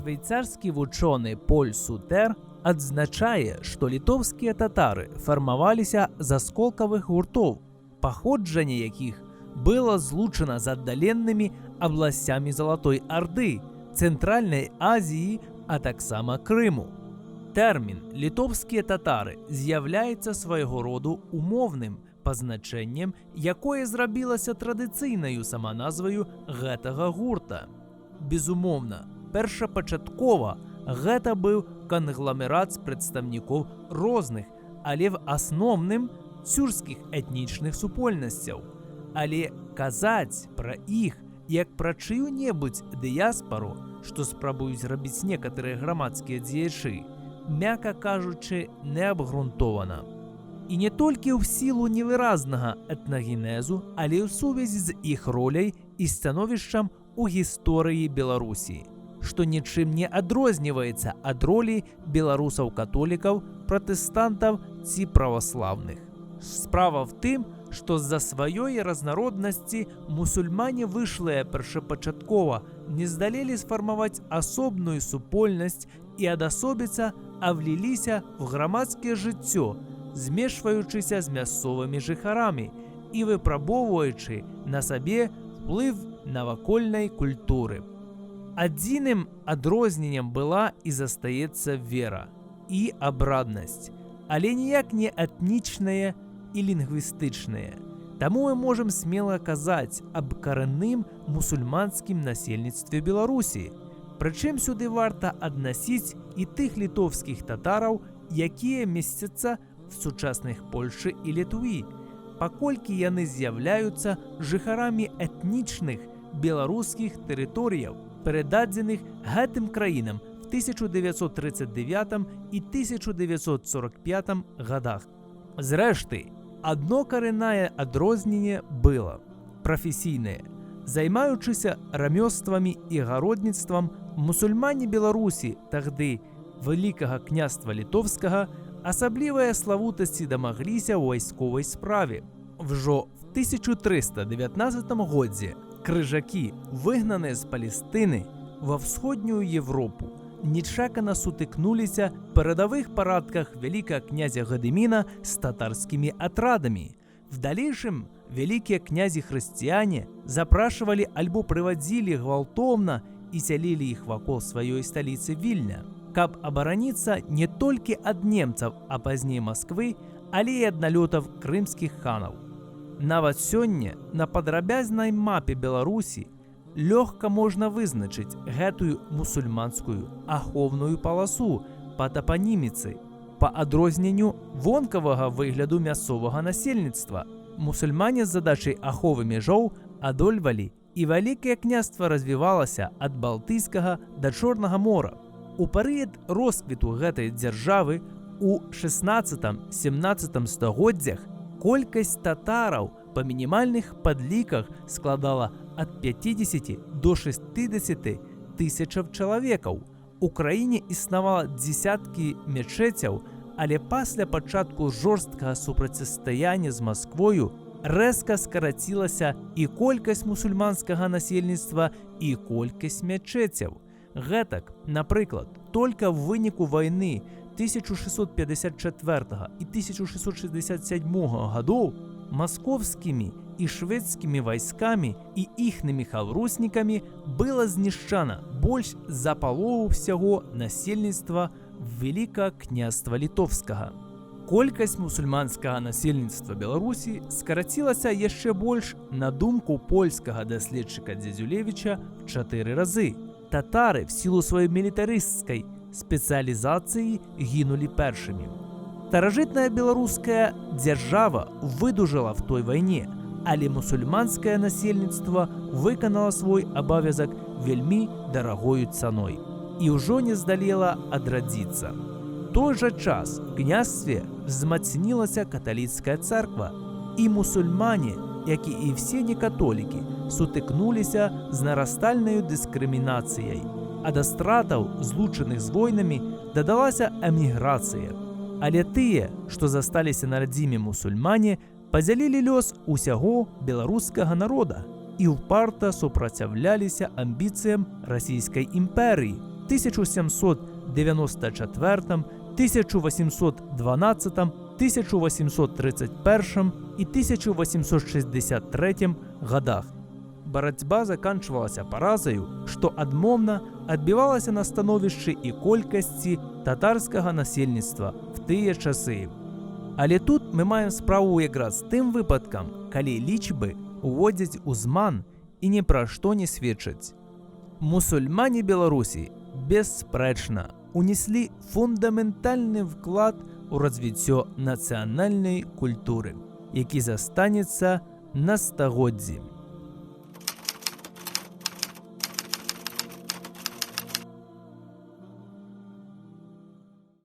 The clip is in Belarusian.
Швейцарскі вучоны Поль Сутер адзначае, што літоўскія татары фармаваліся з асколкавых гуртоў, паходжанне якіх было злучана з аддаленымі абласцямі Залатой Арды, Цэнтральнай Азіі, а таксама Крыму. Тэрмін «літоўскія татары» з'яўляецца свайго роду умоўным пазначэннем, якое зрабілася традыцыйнаю саманазваю гэтага гурта. Безумоўна, першапачаткова гэта быў кангламерат з прадстаўнікоў розных, але в асноўным цюркскіх этнічных супольнасцяў. Але казаць пра іх як пра чыю-небудзь дыяспару, што спрабуюць зрабіць некаторыя грамадскія дзеячы, мякка кажучы, неабгрунтована. І не толькі ў сілу невыразнага этнагенезу, але ў сувязі з іх роляй і становішчам у гісторыі Беларусі, што нічым не адрозніваецца ад ролі беларусаў-католікаў, пратэстантаў ці праваслаўных. Справа в тым, што з-за сваёй разнароднасці мусульмане вышлыя першапачаткова не здалелі сфармаваць асобную супольнасць і адасобіцца, а вліліся в грамадскае жыццё, змешваючыся з мясцовымі жыхарамі і выпрабоўваючы на сабе ўплыў навакольнай культуры. Адзіным адрозненнем была і застаецца вера і абраднасць, але ніяк не этнічная і лінгвістычныя. Таму мы можам смела казаць аб карэнным мусульманскім насельніцтве Беларусі. Прычым сюды варта аднасіць і тых літоўскіх татараў, якія месцяцца в сучасных Польшы і Літвы, паколькі яны з'яўляюцца жыхарамі этнічных беларускіх тэрыторыяў, перададзеных гэтым краінам в 1939 і 1945 годах. Зрэшты, адно карэннае адрозненне было прафесійнае. Займаючыся рамёствамі і гародніцтвам, мусульмане Беларусі тагды Вялікага княства Літоўскага асаблівыя славутасці дамагліся ў вайсковай справе. Ўжо в 1319 годзе крыжакі, выгнаныя з Палестыны ва ўсходнюю Европу, нечакана сутыкнуліся в перадавых парадках вялікага князя Гадыміна з татарскімі атрадамі. В далейшым вялікія князі-хрысціяне запрашивалі альбо прывадзілі гвалтоўна і сялілі іх вакол сваёй сталіцы Вільня, каб абараніцца не толькі ад немцаў, а пазней Масквы, але і ад налётаў крымскіх ханаў. Нават сёння на падрабязнай мапе Беларусі лёгка можна вызначыць гэтую мусульманскую ахоўную паласу па тапаніміцы. Па адрозненню вонкавага выгляду мясцовага насельніцтва, мусульмане з задачай аховы мяжоў адольвалі, і Вялікае княства развівалася ад Балтыйскага да Чорнага мора. У перыяд росквіту гэтай дзяржавы у 16-17 стагоддзях колькасць татараў па мінімальных падліках складала ад 50 до 60 тысячаў чалавекаў. У краіне існавала дзесяткі мечэцяў, але пасля пачатку жорсткага супрацьстаяння з Масквою рэзка скарацілася і колькасць мусульманскага насельніцтва, і колькасць мечэцяў. Гэтак, напрыклад, толькі ў выніку вайны 1654 і 1667 гадоў маскоўскімі і шведскімі вайскамі і іхнымі хаўруснікамі было знішчана больш за палову ўсяго насельніцтва Вялікага княства Літоўскага. Колькасць мусульманскага насельніцтва Беларусі скарацілася яшчэ больш, на думку польскага даследчыка Дзядзюлевіча, в 4 разы. Татары в сілу сваёй мілітарысцкай спецыялізацыі гінулі першымі. Старажытная беларуская дзяржава выдужала в той вайне, але мусульманскае насельніцтва выканала свой абавязак вельмі дарагою цаной і ўжо не здалела адрадзіцца. Той жа час в княстве взмацнілася каталіцкая царква, і мусульмане, як і все некатолікі, сутыкнуліся з нарастальнаю дыскрымінацыяй, а да стратаў, злучаных з войнамі, дадалася эміграцыя. Але тыя, што засталіся на радзіме мусульмане, падзялілі лёс усяго беларускага народа і ўпарта супраціўляліся амбіцыям расійскай імперыі, 1794, 1812, 1831 і 1863 годах. Барацьба заканчвалася паразою, што адмоўна адбівалася на становішчы і колькасці татарскага насельніцтва в тыя часы. Але тут мы маем справу якраз з тым выпадкам, калі лічбы уводзяць у зман і ні пра што не сведчаць. Мусульмане Беларусі бесспрэчна унеслі фундаментальны вклад у развіццё нацыянальнай культуры, які застанецца на стагоддзі.